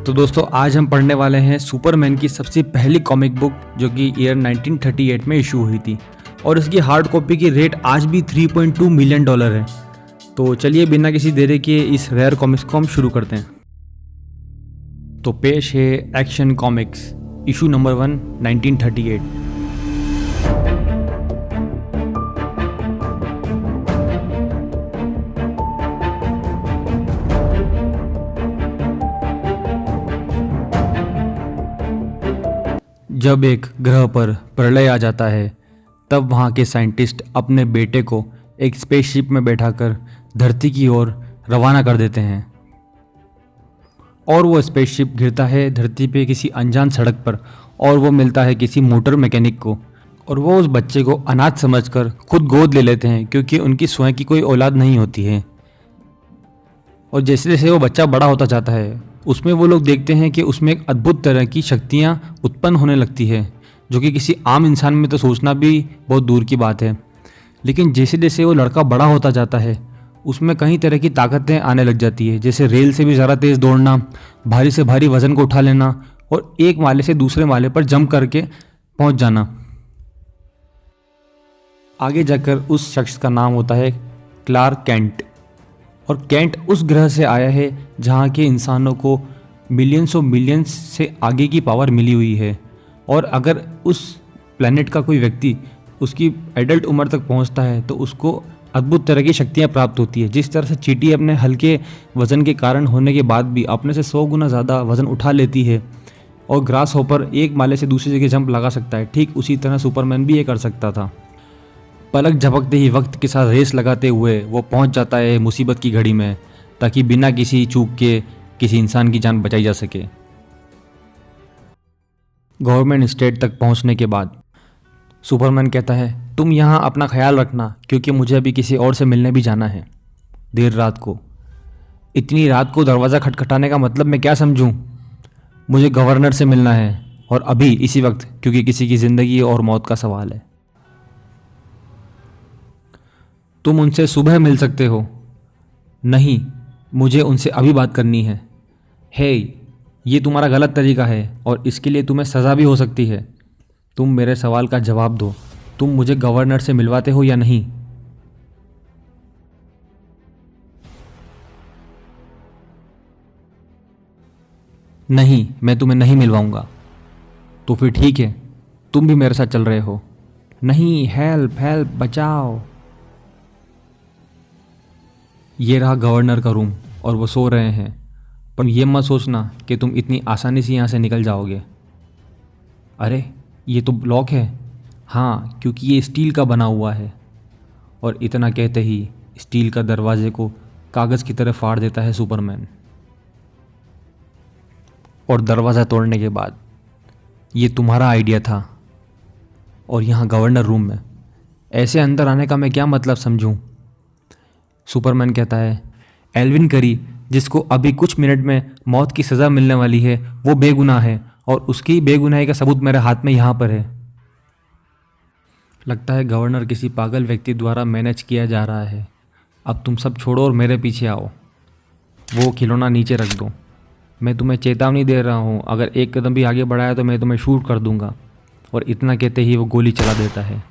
तो दोस्तों आज हम पढ़ने वाले हैं सुपरमैन की सबसे पहली कॉमिक बुक जो कि ईयर 1938 में इशू हुई थी और इसकी हार्ड कॉपी की रेट आज भी $3.2 मिलियन है। तो चलिए बिना किसी देरी के इस रेयर कॉमिक्स को हम शुरू करते हैं। तो पेश है एक्शन कॉमिक्स इशू नंबर 1 1938। जब एक ग्रह पर प्रलय आ जाता है तब वहाँ के साइंटिस्ट अपने बेटे को एक स्पेसशिप में बैठाकर धरती की ओर रवाना कर देते हैं और वो स्पेसशिप गिरता है धरती पे किसी अनजान सड़क पर और वो मिलता है किसी मोटर मैकेनिक को और वो उस बच्चे को अनाथ समझकर खुद गोद ले लेते हैं क्योंकि उनकी स्वयं की कोई औलाद नहीं होती है। और जैसे जैसे वो बच्चा बड़ा होता जाता है उसमें वो लोग देखते हैं कि उसमें एक अद्भुत तरह की शक्तियाँ उत्पन्न होने लगती है जो कि किसी आम इंसान में तो सोचना भी बहुत दूर की बात है। लेकिन जैसे जैसे वो लड़का बड़ा होता जाता है उसमें कई तरह की ताकतें आने लग जाती है, जैसे रेल से भी ज़्यादा तेज़ दौड़ना, भारी से भारी वज़न को उठा लेना और एक माले से दूसरे माले पर जंप करके पहुंच जाना। आगे जाकर उस शख्स का नाम होता है क्लार्क कैंट और कैंट उस ग्रह से आया है जहाँ के इंसानों को मिलियंस से आगे की पावर मिली हुई है और अगर उस प्लैनेट का कोई व्यक्ति उसकी एडल्ट उम्र तक पहुँचता है तो उसको अद्भुत तरह की शक्तियाँ प्राप्त होती है। जिस तरह से चींटी अपने हल्के वज़न के कारण होने के बाद भी अपने से 100 गुना ज़्यादा वज़न उठा लेती है और ग्रास हॉपर एक माले से दूसरी जगह जंप लगा सकता है, ठीक उसी तरह सुपरमैन भी ये कर सकता था। पलक झपकते ही वक्त के साथ रेस लगाते हुए वो पहुंच जाता है मुसीबत की घड़ी में ताकि बिना किसी चूक के किसी इंसान की जान बचाई जा सके। गवर्नमेंट स्टेट तक पहुंचने के बाद सुपरमैन कहता है तुम यहाँ अपना ख्याल रखना क्योंकि मुझे अभी किसी और से मिलने भी जाना है देर रात को। इतनी रात को दरवाज़ा खटखटाने का मतलब मैं क्या समझूं? मुझे गवर्नर से मिलना है और अभी इसी वक्त, क्योंकि किसी की ज़िंदगी और मौत का सवाल है। तुम उनसे सुबह मिल सकते हो। नहीं, मुझे उनसे अभी बात करनी है। हे, ये तुम्हारा गलत तरीका है और इसके लिए तुम्हें सज़ा भी हो सकती है। तुम मेरे सवाल का जवाब दो, तुम मुझे गवर्नर से मिलवाते हो या नहीं? नहीं, मैं तुम्हें नहीं मिलवाऊंगा। तो फिर ठीक है, तुम भी मेरे साथ चल रहे हो। नहीं, हेल्प हेल्प, बचाओ। ये रहा गवर्नर का रूम और वो सो रहे हैं, पर ये मत सोचना कि तुम इतनी आसानी से यहाँ से निकल जाओगे। अरे ये तो लॉक है। हाँ, क्योंकि ये स्टील का बना हुआ है। और इतना कहते ही स्टील का दरवाजे को कागज़ की तरह फाड़ देता है सुपरमैन। और दरवाज़ा तोड़ने के बाद, ये तुम्हारा आइडिया था और यहाँ गवर्नर रूम में ऐसे अंदर आने का मैं क्या मतलब समझूं? सुपरमैन कहता है एल्विन करी, जिसको अभी कुछ मिनट में मौत की सज़ा मिलने वाली है, वो बेगुनाह है और उसकी बेगुनाही का सबूत मेरे हाथ में यहाँ पर है। लगता है गवर्नर किसी पागल व्यक्ति द्वारा मैनेज किया जा रहा है। अब तुम सब छोड़ो और मेरे पीछे आओ। वो खिलौना नीचे रख दो। मैं तुम्हें चेतावनी दे रहा हूँ, अगर एक कदम भी आगे बढ़ाया तो मैं तुम्हें शूट कर दूंगा। और इतना कहते ही वो गोली चला देता है।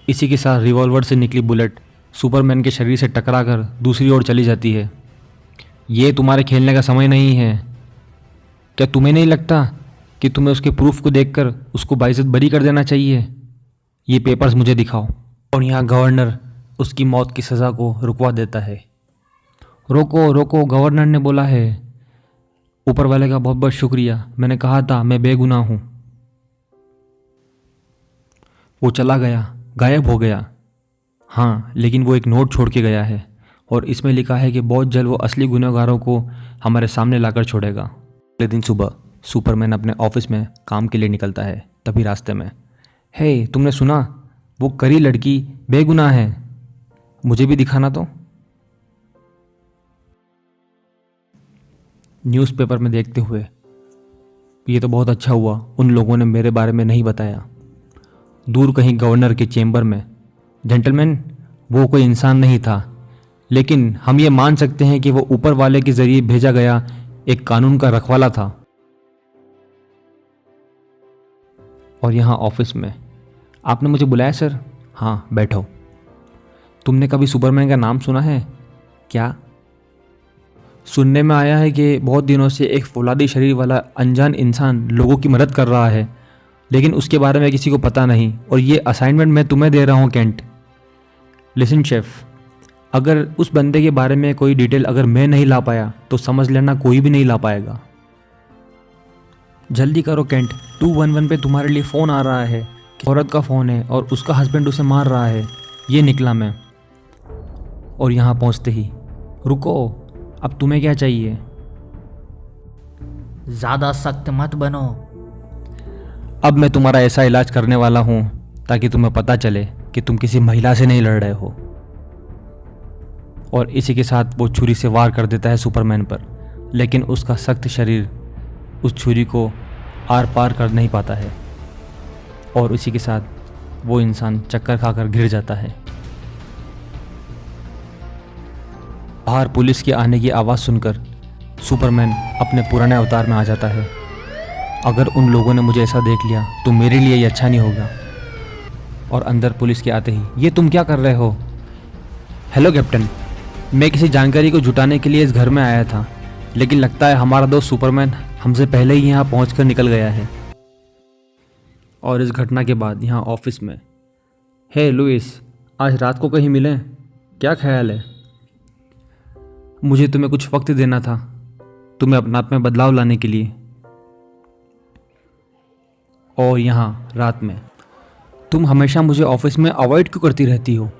इसी के साथ रिवॉल्वर से निकली बुलेट सुपरमैन के शरीर से टकराकर दूसरी ओर चली जाती है। ये तुम्हारे खेलने का समय नहीं है। क्या तुम्हें नहीं लगता कि तुम्हें उसके प्रूफ को देखकर उसको बाइज्जत बरी कर देना चाहिए? ये पेपर्स मुझे दिखाओ। और यहाँ गवर्नर उसकी मौत की सज़ा को रुकवा देता है। रोको रोको, गवर्नर ने बोला है। ऊपर वाले का बहुत बहुत शुक्रिया, मैंने कहा था मैं बेगुनाह हूँ। वो चला गया, गायब हो गया। हाँ, लेकिन वो एक नोट छोड़ के गया है और इसमें लिखा है कि बहुत जल्द वो असली गुनहगारों को हमारे सामने लाकर छोड़ेगा। अगले दिन सुबह सुपरमैन अपने ऑफिस में काम के लिए निकलता है। तभी रास्ते में, हे तुमने सुना? वो करी लड़की बेगुनाह है, मुझे भी दिखाना तो। न्यूज़पेपर में देखते हुए, ये तो बहुत अच्छा हुआ उन लोगों ने मेरे बारे में नहीं बताया। दूर कहीं गवर्नर के चेंबर में, जेंटलमैन, वो कोई इंसान नहीं था, लेकिन हम ये मान सकते हैं कि वो ऊपर वाले के ज़रिए भेजा गया एक कानून का रखवाला था। और यहाँ ऑफिस में, आपने मुझे बुलाया सर? हाँ बैठो। तुमने कभी सुपरमैन का नाम सुना है क्या? सुनने में आया है कि बहुत दिनों से एक फौलादी शरीर वाला अनजान इंसान लोगों की मदद कर रहा है, लेकिन उसके बारे में किसी को पता नहीं, और ये असाइनमेंट मैं तुम्हें दे रहा हूँ केंट। लिसन शेफ, अगर उस बंदे के बारे में कोई डिटेल अगर मैं नहीं ला पाया तो समझ लेना कोई भी नहीं ला पाएगा। जल्दी करो केंट, 211 पे तुम्हारे लिए फ़ोन आ रहा है कि औरत का फ़ोन है और उसका हस्बैंड उसे मार रहा है। ये निकला मैं। और यहाँ पहुँचते ही, रुको, अब तुम्हें क्या चाहिए? ज़्यादा सख्त मत बनो। अब मैं तुम्हारा ऐसा इलाज करने वाला हूँ ताकि तुम्हें पता चले कि तुम किसी महिला से नहीं लड़ रहे हो। और इसी के साथ वो छुरी से वार कर देता है सुपरमैन पर, लेकिन उसका सख्त शरीर उस छुरी को आर पार कर नहीं पाता है, और इसी के साथ वो इंसान चक्कर खाकर गिर जाता है। बाहर पुलिस के आने की आवाज़ सुनकर सुपरमैन अपने पुराने अवतार में आ जाता है। अगर उन लोगों ने मुझे ऐसा देख लिया तो मेरे लिए ये अच्छा नहीं होगा। और अंदर पुलिस के आते ही, ये तुम क्या कर रहे हो? हेलो कैप्टन, मैं किसी जानकारी को जुटाने के लिए इस घर में आया था, लेकिन लगता है हमारा दोस्त सुपरमैन हमसे पहले ही यहाँ पहुँचकर निकल गया है। और इस घटना के बाद यहाँ ऑफिस में, हे लुइस, आज रात को कहीं मिलें? क्या ख्याल है? मुझे तुम्हें कुछ वक्त देना था, तुम्हें अपने आप में बदलाव लाने के लिए। और यहाँ रात में, तुम हमेशा मुझे ऑफिस में अवॉइड क्यों करती रहती हो?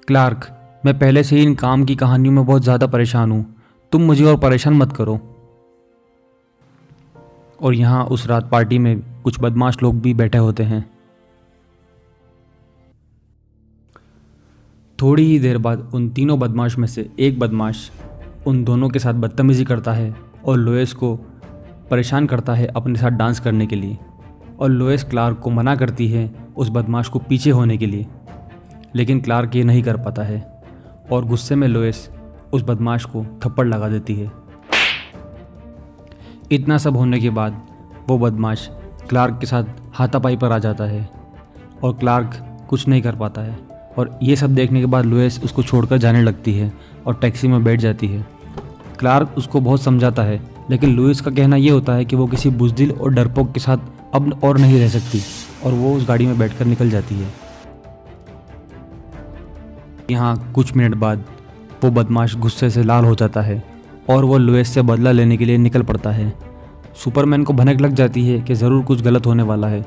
क्लार्क, मैं पहले से ही इन काम की कहानियों में बहुत ज़्यादा परेशान हूँ, तुम मुझे और परेशान मत करो। और यहाँ उस रात पार्टी में कुछ बदमाश लोग भी बैठे होते हैं। थोड़ी ही देर बाद उन तीनों बदमाश में से एक बदमाश उन दोनों के साथ बदतमीज़ी करता है और लोएस को परेशान करता है अपने साथ डांस करने के लिए। और लोएस क्लार्क को मना करती है उस बदमाश को पीछे होने के लिए, लेकिन क्लार्क ये नहीं कर पाता है और गुस्से में लोएस उस बदमाश को थप्पड़ लगा देती है। इतना सब होने के बाद वो बदमाश क्लार्क के साथ हाथापाई पर आ जाता है और क्लार्क कुछ नहीं कर पाता है। और ये सब देखने के बाद लोएस उसको छोड़कर जाने लगती है और टैक्सी में बैठ जाती है। क्लार्क उसको बहुत समझाता है, लेकिन लुइस का कहना ये होता है कि वो किसी बुज़दिल और डरपोक के साथ अब और नहीं रह सकती, और वो उस गाड़ी में बैठकर निकल जाती है। यहाँ कुछ मिनट बाद वो बदमाश गुस्से से लाल हो जाता है और वो लुइस से बदला लेने के लिए निकल पड़ता है। सुपरमैन को भनक लग जाती है कि ज़रूर कुछ गलत होने वाला है,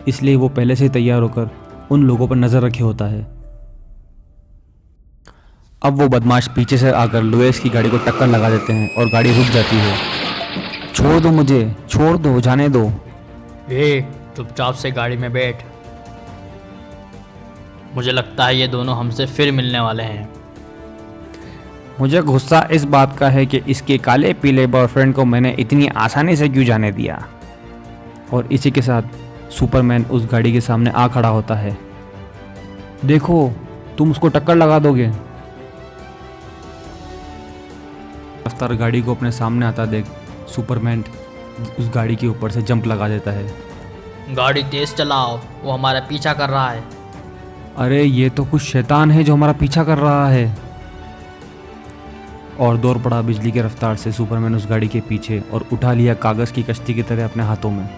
इसलिए वो पहले से ही तैयार होकर उन लोगों पर नज़र रखे होता है। अब वो बदमाश पीछे से आकर लुइस की गाड़ी को टक्कर लगा देते हैं और गाड़ी रुक जाती है। छोड़ दो मुझे, छोड़ दो, जाने दो। चुपचाप से गाड़ी में बैठ। मुझे लगता है ये दोनों हमसे फिर मिलने वाले हैं। मुझे गुस्सा इस बात का है कि इसके काले पीले बॉयफ्रेंड को मैंने इतनी आसानी से क्यों जाने दिया। और इसी के साथ सुपरमैन उस गाड़ी के सामने आ खड़ा होता है। देखो, तुम उसको टक्कर लगा दोगे। रफ्तार गाड़ी को अपने सामने आता देख सुपरमैन उस गाड़ी के ऊपर से जंप लगा देता है। गाड़ी तेज चलाओ, वो हमारा पीछा कर रहा है। अरे ये तो कुछ शैतान है जो हमारा पीछा कर रहा है। और दौड़ पड़ा बिजली की रफ्तार से सुपरमैन उस गाड़ी के पीछे और उठा लिया कागज़ की कश्ती की तरह अपने हाथों में,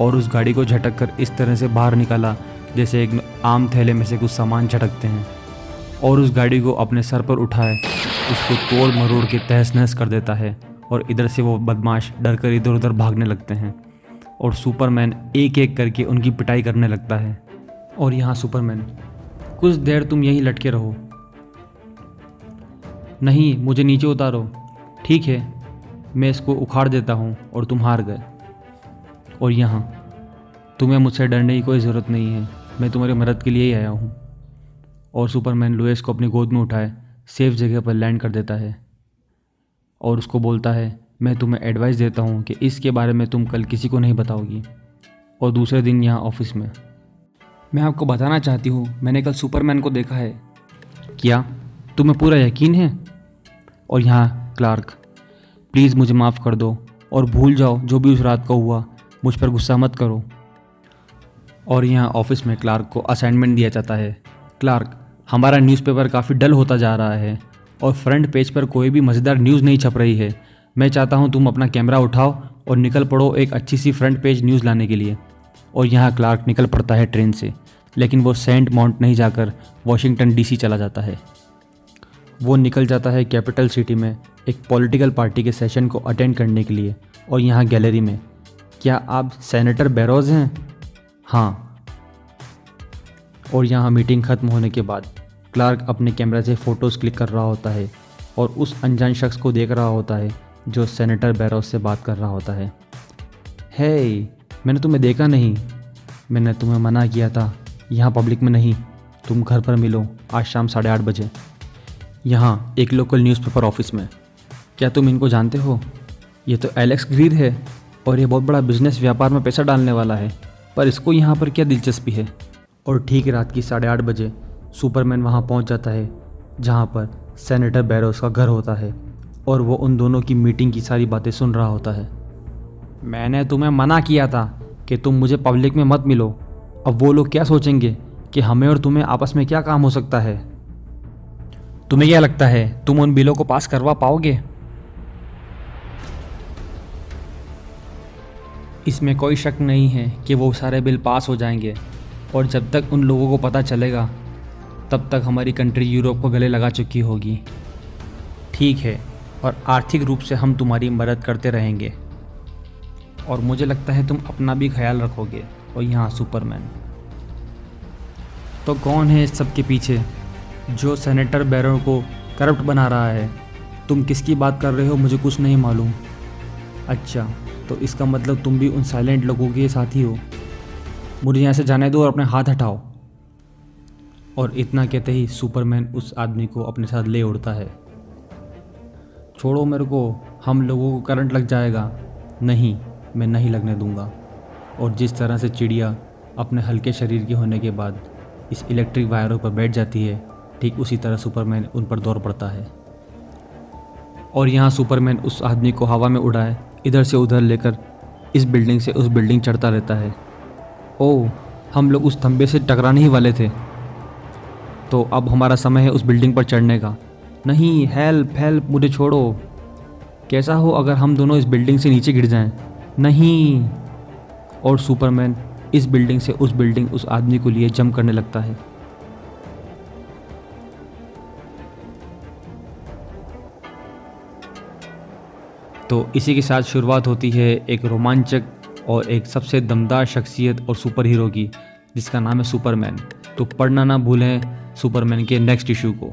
और उस गाड़ी को झटक कर इस तरह से बाहर निकाला जैसे एक आम थैले में से कुछ सामान झटकते हैं, और उस गाड़ी को अपने सर पर उठाए उसको तोड़ मरोड़ के तहस नहस कर देता है। और इधर से वो बदमाश डर कर इधर उधर भागने लगते हैं और सुपरमैन एक एक करके उनकी पिटाई करने लगता है। और यहाँ सुपरमैन, कुछ देर तुम यहीं लटके रहो। नहीं, मुझे नीचे उतारो। ठीक है, मैं इसको उखाड़ देता हूँ और तुम हार गए। और यहाँ तुम्हें मुझसे डरने की कोई ज़रूरत नहीं है, मैं तुम्हारी मदद के लिए ही आया हूँ। और सुपरमैन लुइस को अपनी गोद में उठाए सेफ जगह पर लैंड कर देता है और उसको बोलता है, मैं तुम्हें एडवाइस देता हूँ कि इसके बारे में तुम कल किसी को नहीं बताओगी। और दूसरे दिन यहाँ ऑफिस में, मैं आपको बताना चाहती हूँ, मैंने कल सुपरमैन को देखा है। क्या? तुम्हें पूरा यकीन है? और यहाँ क्लार्क, प्लीज़ मुझे माफ़ कर दो और भूल जाओ जो भी उस रात को हुआ, मुझ पर गुस्सा मत करो। और यहाँ ऑफिस में क्लार्क को असाइनमेंट दिया जाता है। क्लार्क, हमारा न्यूज़पेपर काफ़ी डल होता जा रहा है और फ्रंट पेज पर कोई भी मज़ेदार न्यूज़ नहीं छप रही है। मैं चाहता हूँ तुम अपना कैमरा उठाओ और निकल पड़ो एक अच्छी सी फ्रंट पेज न्यूज़ लाने के लिए। और यहाँ क्लार्क निकल पड़ता है ट्रेन से, लेकिन वो सेंट माउंट नहीं जाकर वाशिंगटन डीसी चला जाता है। वो निकल जाता है कैपिटल सिटी में एक पॉलिटिकल पार्टी के सेशन को अटेंड करने के लिए। और यहाँ गैलरी में, क्या आप सेनेटर बैरोज हैं? हाँ। और यहाँ मीटिंग ख़त्म होने के बाद क्लार्क अपने कैमरे से फ़ोटोज़ क्लिक कर रहा होता है और उस अनजान शख्स को देख रहा होता है जो सेनेटर बैरोज से बात कर रहा होता है। हे, मैंने तुम्हें देखा नहीं। मैंने तुम्हें मना किया था, यहाँ पब्लिक में नहीं, तुम घर पर मिलो आज शाम 8:30 बजे। यहाँ एक लोकल न्यूज़पेपर ऑफिस में। क्या तुम इनको जानते हो? ये तो एलेक्स ग्रीर है और ये बहुत बड़ा बिजनेस व्यापार में पैसा डालने वाला है, पर इसको यहाँ पर क्या दिलचस्पी है? और ठीक रात की 8:30 बजे सुपरमैन वहाँ पहुँच जाता है जहाँ पर सेनेटर बैरोज का घर होता है और वो उन दोनों की मीटिंग की सारी बातें सुन रहा होता है। मैंने तुम्हें मना किया था कि तुम मुझे पब्लिक में मत मिलो। अब वो लोग क्या सोचेंगे कि हमें और तुम्हें आपस में क्या काम हो सकता है? तुम्हें क्या लगता है तुम उन बिलों को पास करवा पाओगे? इसमें कोई शक नहीं है कि वो सारे बिल पास हो जाएंगे और जब तक उन लोगों को पता चलेगा तब तक हमारी कंट्री यूरोप को गले लगा चुकी होगी। ठीक है, और आर्थिक रूप से हम तुम्हारी मदद करते रहेंगे और मुझे लगता है तुम अपना भी ख्याल रखोगे। और यहाँ सुपरमैन, तो कौन है इस सब के पीछे जो सेनेटर बैरो को करप्ट बना रहा है? तुम किसकी बात कर रहे हो मुझे कुछ नहीं मालूम। अच्छा, तो इसका मतलब तुम भी उन साइलेंट लोगों के साथी हो। मुझे यहाँ से जाने दो और अपने हाथ हटाओ। और इतना कहते ही सुपरमैन उस आदमी को अपने साथ ले उड़ता है। छोड़ो मेरे को, हम लोगों को करंट लग जाएगा। नहीं, मैं नहीं लगने दूंगा। और जिस तरह से चिड़िया अपने हल्के शरीर के होने के बाद इस इलेक्ट्रिक वायरों पर बैठ जाती है, ठीक उसी तरह सुपरमैन उन पर दौड़ पड़ता है। और यहाँ सुपरमैन उस आदमी को हवा में उड़ाए इधर से उधर लेकर इस बिल्डिंग से उस बिल्डिंग चढ़ता रहता है। ओह, हम लोग उस खंबे से टकराने ही वाले थे, तो अब हमारा समय है उस बिल्डिंग पर चढ़ने का। नहीं, हेल्प हेल्प, मुझे छोड़ो। कैसा हो अगर हम दोनों इस बिल्डिंग से नीचे गिर जाएं? नहीं। और सुपरमैन इस बिल्डिंग से उस बिल्डिंग उस आदमी को लिए जंप करने लगता है। तो इसी के साथ शुरुआत होती है एक रोमांचक और एक सबसे दमदार शख्सियत और सुपर हीरो की, जिसका नाम है सुपरमैन। तो पढ़ना ना भूलें सुपरमैन के नेक्स्ट इशू को।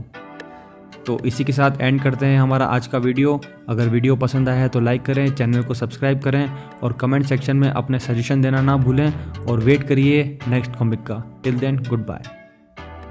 तो इसी के साथ एंड करते हैं हमारा आज का वीडियो। अगर वीडियो पसंद आया है तो लाइक करें, चैनल को सब्सक्राइब करें और कमेंट सेक्शन में अपने सजेशन देना ना भूलें और वेट करिए नेक्स्ट कॉमिक का। Till then, good bye.